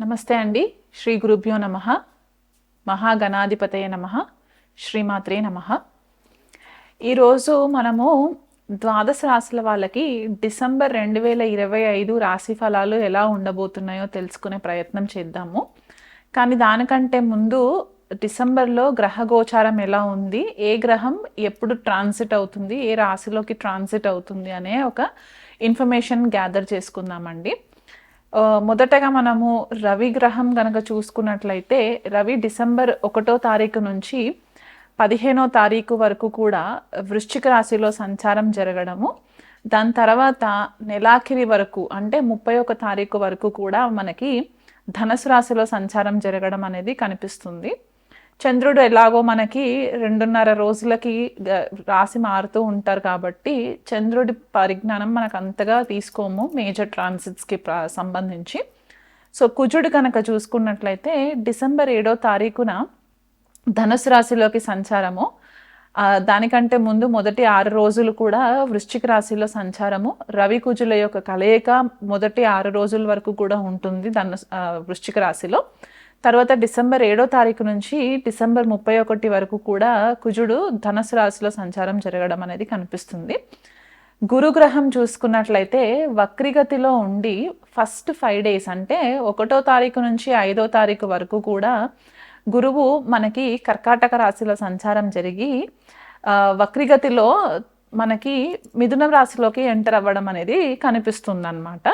నమస్తే అండి. శ్రీ గురుభ్యో నమః. మహాగణాధిపతయ నమః. శ్రీమాత్రే నమః. ఈరోజు మనము ద్వాదశ రాశుల వాళ్ళకి డిసెంబర్ 2025 రాశి ఫలాలు ఎలా ఉండబోతున్నాయో తెలుసుకునే ప్రయత్నం చేద్దాము. కానీ దానికంటే ముందు డిసెంబర్లో గ్రహ గోచారం ఎలా ఉంది, ఏ గ్రహం ఎప్పుడు ట్రాన్సిట్ అవుతుంది, ఏ రాశిలోకి ట్రాన్సిట్ అవుతుంది అనే ఒక ఇన్ఫర్మేషన్ గ్యాదర్ చేసుకుందామండి. మొదటగా మనము రవి గ్రహం గనక చూసుకున్నట్లయితే రవి డిసెంబర్ 1వ తారీఖు నుంచి 15వ తారీఖు వరకు కూడా వృశ్చిక రాశిలో సంచారం జరగడము, దాని తర్వాత నెలాఖరి వరకు అంటే 31వ తారీఖు వరకు కూడా మనకి ధనుసు రాశిలో సంచారం జరగడం అనేది కనిపిస్తుంది. చంద్రుడు ఎలాగో మనకి 2.5 రోజులకి రాశి మారుతూ ఉంటారు కాబట్టి చంద్రుడి పరిజ్ఞానం మనకు అంతగా తీసుకోము మేజర్ ట్రాన్సిట్స్కి సంబంధించి. సో కుజుడు కనుక చూసుకున్నట్లయితే డిసెంబర్ 7వ తారీఖున ధనుసు రాశిలోకి సంచారము, దానికంటే ముందు మొదటి 6 రోజులు కూడా వృశ్చిక రాశిలో సంచారము, రవి కుజుల యొక్క కలయిక మొదటి 6 రోజుల వరకు కూడా ఉంటుంది వృశ్చిక రాశిలో. తర్వాత డిసెంబర్ 7వ తారీఖు నుంచి డిసెంబర్ 31 వరకు కూడా కుజుడు ధనుసు రాశిలో సంచారం జరగడం అనేది కనిపిస్తుంది. గురుగ్రహం చూసుకున్నట్లయితే వక్రిగతిలో ఉండి ఫస్ట్ 5 days అంటే 1వ తారీఖు నుంచి 5వ తారీఖు వరకు కూడా గురువు మనకి కర్కాటక రాశిలో సంచారం జరిగి వక్రిగతిలో మనకి మిథున రాశిలోకి ఎంటర్ అవ్వడం అనేది కనిపిస్తుంది అన్నమాట.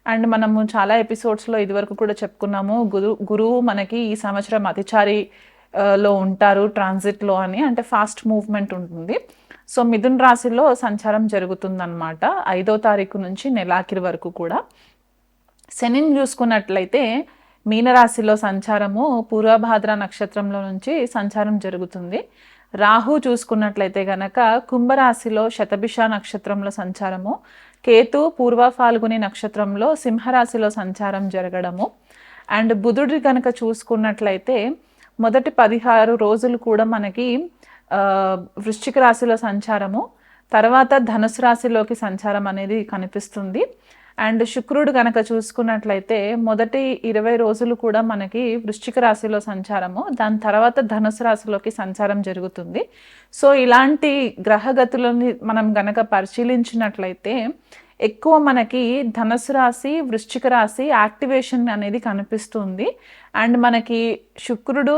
అండ్ మనము చాలా ఎపిసోడ్స్లో ఇదివరకు కూడా చెప్పుకున్నాము, గురువు మనకి ఈ సంవత్సరం అతిచారిలో ఉంటారు ట్రాన్సిట్లో అని, అంటే ఫాస్ట్ మూవ్మెంట్ ఉంటుంది. సో మిథున రాశిలో సంచారం జరుగుతుందన్నమాట 5వ తారీఖు నుంచి నెలాఖరి వరకు కూడా. శనిని చూసుకున్నట్లయితే మీనరాశిలో సంచారము పూర్వభాద్ర నక్షత్రంలో నుంచి సంచారం జరుగుతుంది. రాహు చూసుకున్నట్లయితే గనక కుంభరాశిలో శతభిష నక్షత్రంలో సంచారము, కేతు పూర్వ ఫాల్గుని నక్షత్రంలో సింహరాశిలో సంచారం జరగడము. అండ్ బుధుడి కనుక చూసుకున్నట్లయితే మొదటి 16 రోజులు కూడా మనకి వృశ్చిక రాశిలో సంచారము, తర్వాత ధనుసు రాశిలోకి సంచారం అనేది కనిపిస్తుంది. అండ్ శుక్రుడు కనుక చూసుకున్నట్లయితే మొదటి 20 రోజులు కూడా మనకి వృశ్చిక రాశిలో సంచారము, దాని తర్వాత ధనుసు రాశిలోకి సంచారం జరుగుతుంది. సో ఇలాంటి గ్రహగతులని మనం గనక పరిశీలించినట్లయితే ఎక్కువ మనకి ధనుసు రాశి వృశ్చిక రాశి యాక్టివేషన్ అనేది కనిపిస్తుంది. అండ్ మనకి శుక్రుడు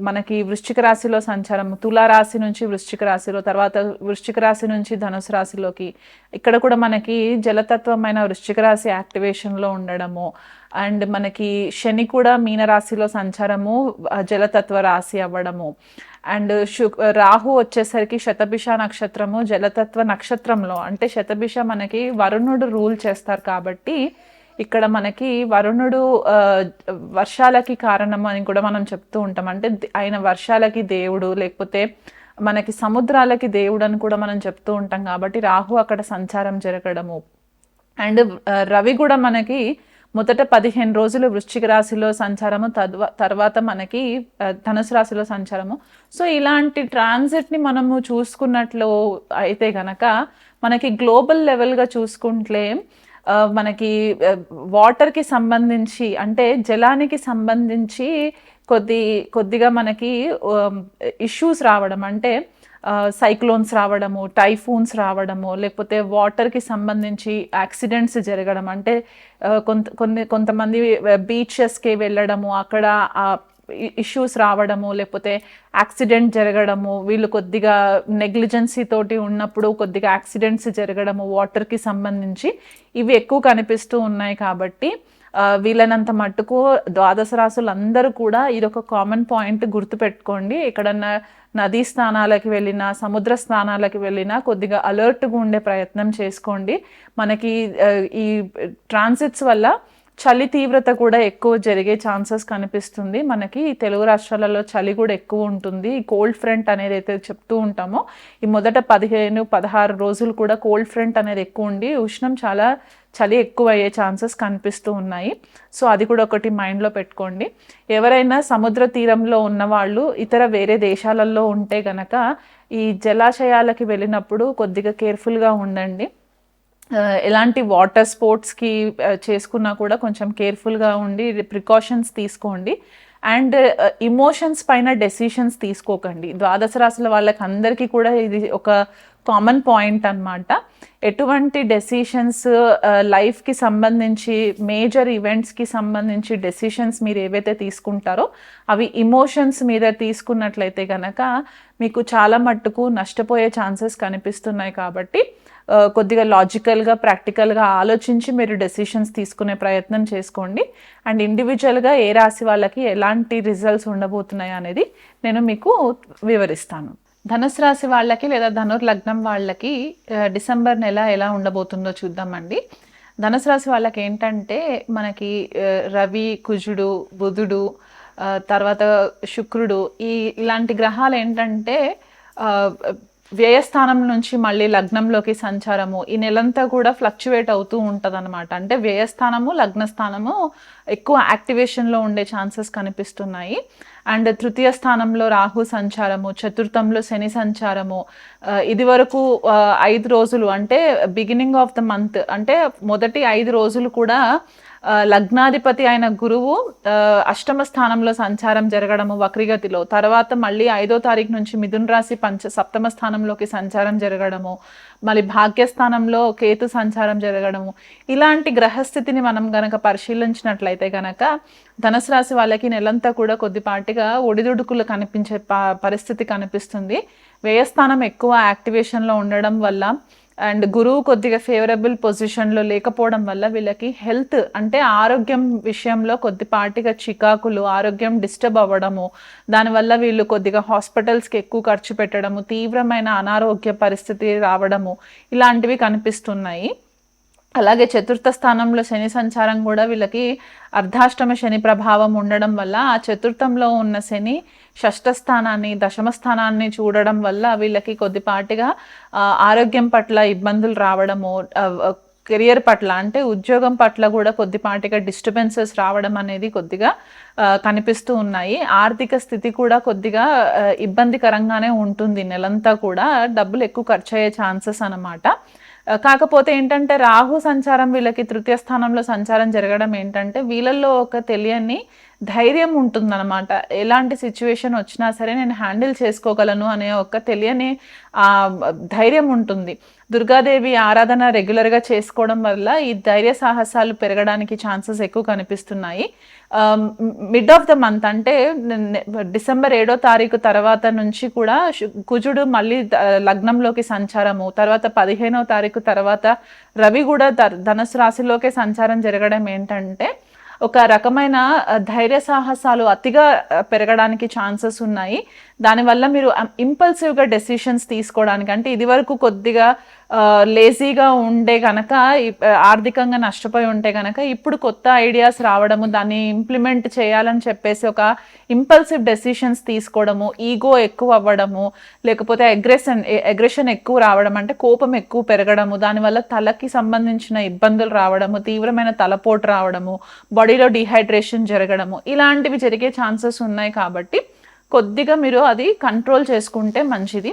మనకి వృశ్చిక రాశిలో సంచారం, తులారాశి నుంచి వృశ్చిక రాశిలో, తర్వాత వృశ్చిక రాశి నుంచి ధనుసు రాశిలోకి, ఇక్కడ కూడా మనకి జలతత్వమైన వృశ్చిక రాశి యాక్టివేషన్లో ఉండడము. అండ్ మనకి శని కూడా మీనరాశిలో సంచారము జలతత్వ రాశి అవ్వడము. అండ్ రాహు వచ్చేసరికి శతభిష నక్షత్రము జలతత్వ నక్షత్రంలో, అంటే శతభిష మనకి వరుణుడు రూల్ చేస్తారు కాబట్టి ఇక్కడ మనకి వరుణుడు వర్షాలకి కారణం అని కూడా మనం చెప్తూ ఉంటాం. అంటే ఆయన వర్షాలకి దేవుడు, లేకపోతే మనకి సముద్రాలకి దేవుడు అని కూడా మనం చెప్తూ ఉంటాం కాబట్టి రాహు అక్కడ సంచారం జరగడము. అండ్ రవి కూడా మనకి మొదట 15 రోజులు వృశ్చిక రాశిలో సంచారము, తర్వాత మనకి ధనుసు రాశిలో సంచారము. సో ఇలాంటి ట్రాన్సిట్ని మనము చూసుకున్నట్లు అయితే గనక మనకి గ్లోబల్ లెవెల్గా చూసుకుంటే మనకి వాటర్కి సంబంధించి, అంటే జలానికి సంబంధించి కొద్దిగా మనకి ఇష్యూస్ రావడం, అంటే సైక్లోన్స్ రావడము, టైఫూన్స్ రావడము, లేకపోతే వాటర్కి సంబంధించి యాక్సిడెంట్స్ జరగడం, అంటే కొంతమంది బీచెస్కి వెళ్ళడము అక్కడ ఇష్యూస్ రావడము, లేకపోతే యాక్సిడెంట్ జరగడము, వీళ్ళు కొద్దిగా నెగ్లిజెన్సీ తోటి ఉన్నప్పుడు కొద్దిగా యాక్సిడెంట్స్ జరగడము వాటర్కి సంబంధించి ఇవి ఎక్కువ కనిపిస్తూ ఉన్నాయి. కాబట్టి వీళ్ళనంత మట్టుకు ద్వాదశ రాశులు అందరూ కూడా ఇదొక కామన్ పాయింట్ గుర్తుపెట్టుకోండి. ఎక్కడన్నా నదీ స్నానాలకి వెళ్ళినా సముద్ర స్నానాలకి వెళ్ళినా కొద్దిగా అలర్ట్గా ఉండే ప్రయత్నం చేసుకోండి. మనకి ఈ ట్రాన్సిట్స్ వల్ల చలి తీవ్రత కూడా ఎక్కువ జరిగే ఛాన్సెస్ కనిపిస్తుంది. మనకి తెలుగు రాష్ట్రాలలో చలి కూడా ఎక్కువ ఉంటుంది. కోల్డ్ ఫ్రంట్ అనేది అయితే చెప్తూ ఉంటామో ఈ మొదట 15-16 రోజులు కూడా కోల్డ్ ఫ్రంట్ అనేది ఎక్కువ ఉండి ఉష్ణం చాలా చలి ఎక్కువ అయ్యే ఛాన్సెస్ కనిపిస్తూ ఉన్నాయి. సో అది కూడా ఒకటి మైండ్లో పెట్టుకోండి. ఎవరైనా సముద్ర తీరంలో ఉన్నవాళ్ళు ఇతర వేరే దేశాలలో ఉంటే గనక ఈ జలాశయాలకి వెళ్ళినప్పుడు కొద్దిగా కేర్ఫుల్గా ఉండండి. ఎలాంటి వాటర్ స్పోర్ట్స్కి చేసుకున్నా కూడా కొంచెం కేర్ఫుల్గా ఉండి ప్రికాషన్స్ తీసుకోండి. అండ్ ఇమోషన్స్ పైన డెసిషన్స్ తీసుకోకండి. ద్వాదశ రాశుల వాళ్ళకి అందరికీ కూడా ఇది ఒక కామన్ పాయింట్ అన్నమాట. ఎటువంటి డెసిషన్స్ లైఫ్కి సంబంధించి మేజర్ ఈవెంట్స్కి సంబంధించి డెసిషన్స్ మీరు ఏవైతే తీసుకుంటారో అవి ఇమోషన్స్ మీద తీసుకున్నట్లయితే కనుక మీకు చాలా మట్టుకు నష్టపోయే ఛాన్సెస్ కనిపిస్తున్నాయి. కాబట్టి కొద్దిగా లాజికల్గా ప్రాక్టికల్గా ఆలోచించి మీరు డెసిషన్స్ తీసుకునే ప్రయత్నం చేసుకోండి. అండ్ ఇండివిజువల్గా ఏ రాశి వాళ్ళకి ఎలాంటి రిజల్ట్స్ ఉండబోతున్నాయి అనేది నేను మీకు వివరిస్తాను. ధనుసు రాశి వాళ్ళకి లేదా ధనుర్లగ్నం వాళ్ళకి డిసెంబర్ నెల ఎలా ఉండబోతుందో చూద్దామండి. ధనుసు రాశి వాళ్ళకి ఏంటంటే మనకి రవి, కుజుడు, బుధుడు, తర్వాత శుక్రుడు ఇలాంటి గ్రహాలు ఏంటంటే వ్యయస్థానం నుంచి మళ్ళీ లగ్నంలోకి సంచారము ఈ నెలంతా కూడా ఫ్లక్చువేట్ అవుతూ ఉంటుంది అనమాట. అంటే వ్యయస్థానము, లగ్నస్థానము ఎక్కువ యాక్టివేషన్లో ఉండే ఛాన్సెస్ కనిపిస్తున్నాయి. అండ్ తృతీయ స్థానంలో రాహు సంచారము, చతుర్థంలో శని సంచారము. ఇది వరకు 5 రోజులు అంటే బిగినింగ్ ఆఫ్ ద మంత్ అంటే మొదటి 5 రోజులు కూడా లగ్నాధిపతి అయిన గురువు అష్టమ స్థానంలో సంచారం జరగడము వక్రిగతిలో, తర్వాత మళ్ళీ 5వ తారీఖు నుంచి మిథున రాశి సప్తమ స్థానంలోకి సంచారం జరగడము, మళ్ళీ భాగ్యస్థానంలో కేతు సంచారం జరగడము. ఇలాంటి గ్రహస్థితిని మనం గనక పరిశీలించినట్లయితే గనక ధనుసు రాశి వాళ్ళకి నెలంతా కూడా కొద్దిపాటిగా ఒడిదుడుకులు కనిపించే పరిస్థితి కనిపిస్తుంది. వ్యయస్థానం ఎక్కువ యాక్టివేషన్లో ఉండడం వల్ల అండ్ గురువు కొద్దిగా ఫేవరబుల్ పొజిషన్లో లేకపోవడం వల్ల వీళ్ళకి హెల్త్ అంటే ఆరోగ్యం విషయంలో కొద్దిపాటిగా చికాకులు, ఆరోగ్యం డిస్టర్బ్ అవ్వడము, దానివల్ల వీళ్ళు కొద్దిగా హాస్పిటల్స్కి ఎక్కువ ఖర్చు పెట్టడము, తీవ్రమైన అనారోగ్య పరిస్థితి రావడము ఇలాంటివి కనిపిస్తున్నాయి. అలాగే చతుర్థ స్థానంలో శని సంచారం కూడా వీళ్ళకి అర్ధాష్టమ శని ప్రభావం ఉండడం వల్ల ఆ చతుర్థంలో ఉన్న శని షష్ఠ స్థానాన్ని, దశమ స్థానాన్ని చూడడం వల్ల వీళ్ళకి కొద్దిపాటిగా ఆరోగ్యం పట్ల ఇబ్బందులు రావడము, కెరియర్ పట్ల అంటే ఉద్యోగం పట్ల కూడా కొద్దిపాటిగా డిస్టర్బెన్సెస్ రావడం అనేది కొద్దిగా కనిపిస్తూ ఉన్నాయి. ఆర్థిక స్థితి కూడా కొద్దిగా ఇబ్బందికరంగానే ఉంటుంది. నెలంతా కూడా డబ్బులు ఎక్కువ ఖర్చు అయ్యే ఛాన్సెస్ అన్నమాట. కాకపోతే ఏంటంటే రాహు సంచారం వీళ్ళకి తృతీయ స్థానంలో సంచారం జరగడం ఏంటంటే వీళ్ళల్లో ఒక తెలియని ధైర్యం ఉంటుందన్నమాట. ఎలాంటి సిచ్యువేషన్ వచ్చినా సరే నేను హ్యాండిల్ చేసుకోగలను అనే ఒక తెలియని ధైర్యం ఉంటుంది. దుర్గాదేవి ఆరాధన రెగ్యులర్గా చేసుకోవడం వల్ల ఈ ధైర్య సాహసాలు పెరగడానికి ఛాన్సెస్ ఎక్కువ కనిపిస్తున్నాయి. మిడ్ ఆఫ్ ద మంత్ అంటే డిసెంబర్ 7వ తారీఖు తర్వాత నుంచి కూడా కుజుడు మళ్ళీ లగ్నంలోకి సంచారము, తర్వాత 15వ తారీఖు తర్వాత రవి కూడా ధనుసు రాశిలోకి సంచారం జరగడం ఏంటంటే ఒక రకమైన ధైర్య సాహసాలు అతిగా పెరగడానికి ఛాన్సెస్ ఉన్నాయి. దానివల్ల మీరు ఇంపల్సివ్గా డెసిషన్స్ తీసుకోవడానికి అంటే ఇది వరకు కొద్దిగా లేజీగా ఉండే కనుక ఆర్థికంగా నష్టపోయి ఉంటే కనుక ఇప్పుడు కొత్త ఐడియాస్ రావడము, దాన్ని ఇంప్లిమెంట్ చేయాలని చెప్పేసి ఒక ఇంపల్సివ్ డెసిషన్స్ తీసుకోవడము, ఈగో ఎక్కువ అవ్వడము, లేకపోతే అగ్రెషన్ ఎక్కువ రావడం అంటే కోపం ఎక్కువ పెరగడము, దానివల్ల తలకి సంబంధించిన ఇబ్బందులు రావడము, తీవ్రమైన తలపోటు రావడము, బాడీలో డిహైడ్రేషన్ జరగడము ఇలాంటివి జరిగే ఛాన్సెస్ ఉన్నాయి. కాబట్టి కొద్దిగా మీరు అది కంట్రోల్ చేసుకుంటే మంచిది.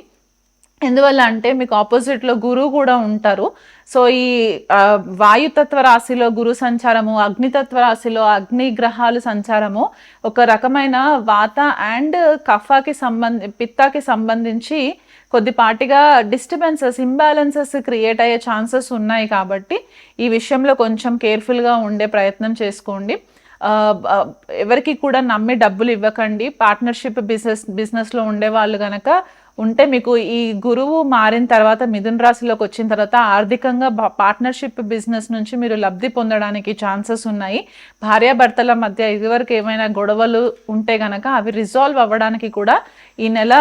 ఎందువల్ల అంటే మీకు ఆపోజిట్లో గురువు కూడా ఉంటారు. సో ఈ వాయుతత్వ రాశిలో గురు సంచారము, అగ్నితత్వ రాశిలో అగ్ని గ్రహాలు సంచారము ఒక రకమైన వాత అండ్ కఫాకి పిత్తాకి సంబంధించి కొద్దిపాటిగా డిస్టర్బెన్సెస్, ఇంబ్యాలెన్సెస్ క్రియేట్ అయ్యే ఛాన్సెస్ ఉన్నాయి. కాబట్టి ఈ విషయంలో కొంచెం కేర్ఫుల్గా ఉండే ప్రయత్నం చేసుకోండి. ఎవరికి కూడా నమ్మి డబ్బులు ఇవ్వకండి. పార్ట్నర్షిప్ బిజినెస్లో ఉండే వాళ్ళు కనుక ఉంటే మీకు ఈ గురువు మారిన తర్వాత మిథున రాశిలోకి వచ్చిన తర్వాత ఆర్థికంగా పార్ట్నర్షిప్ బిజినెస్ నుంచి మీరు లబ్ధి పొందడానికి ఛాన్సెస్ ఉన్నాయి. భార్యాభర్తల మధ్య ఇదివరకు ఏమైనా గొడవలు ఉంటే కనుక అవి రిజాల్వ్ అవ్వడానికి కూడా ఈ నెల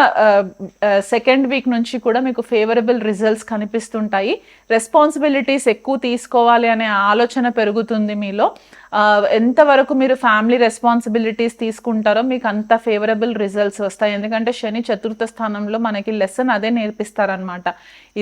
సెకండ్ వీక్ నుంచి కూడా మీకు ఫేవరబుల్ రిజల్ట్స్ కనిపిస్తుంటాయి. రెస్పాన్సిబిలిటీస్ ఎక్కువ తీసుకోవాలి అనే ఆలోచన పెరుగుతుంది మీలో. ఎంతవరకు మీరు ఫ్యామిలీ రెస్పాన్సిబిలిటీస్ తీసుకుంటారో మీకు అంత ఫేవరబుల్ రిజల్ట్స్ వస్తాయి. ఎందుకంటే శని చతుర్థ స్థానంలో మనకి లెసన్ అదే నేర్పిస్తారనమాట.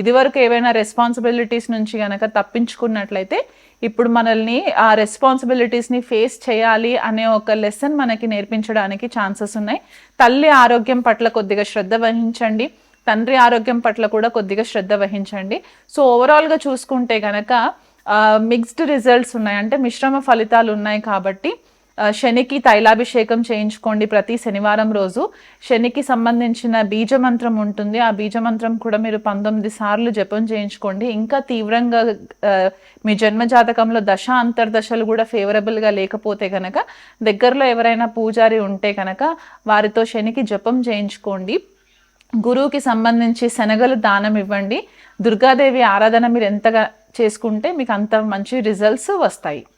ఇదివరకు ఏవైనా రెస్పాన్సిబిలిటీస్ నుంచి కనుక తప్పించుకున్నట్లయితే ఇప్పుడు మనల్ని ఆ రెస్పాన్సిబిలిటీస్ని ఫేస్ చేయాలి అనే ఒక లెసన్ మనకి నేర్పించడానికి ఛాన్సెస్ ఉన్నాయి. తల్లి ఆరోగ్యం పట్ల కొద్దిగా శ్రద్ధ వహించండి. తండ్రి ఆరోగ్యం పట్ల కూడా కొద్దిగా శ్రద్ధ వహించండి. సో ఓవరాల్గా చూసుకుంటే కనుక మిక్స్డ్ రిజల్ట్స్ ఉన్నాయి, అంటే మిశ్రమ ఫలితాలు ఉన్నాయి. కాబట్టి శనికి తైలాభిషేకం చేయించుకోండి ప్రతి శనివారం రోజు. శనికి సంబంధించిన బీజమంత్రం ఉంటుంది, ఆ బీజమంత్రం కూడా మీరు 19 సార్లు జపం చేయించుకోండి. ఇంకా తీవ్రంగా మీ జన్మజాతకంలో దశ అంతర్దశలు కూడా ఫేవరబుల్గా లేకపోతే కనుక దగ్గరలో ఎవరైనా పూజారి ఉంటే కనుక వారితో శనికి జపం చేయించుకోండి. గురువుకి సంబంధించి శనగలు దానం ఇవ్వండి. దుర్గాదేవి ఆరాధన మీరు ఎంతగా చేసుకుంటే మీకు అంత మంచి రిజల్ట్స్ వస్తాయి.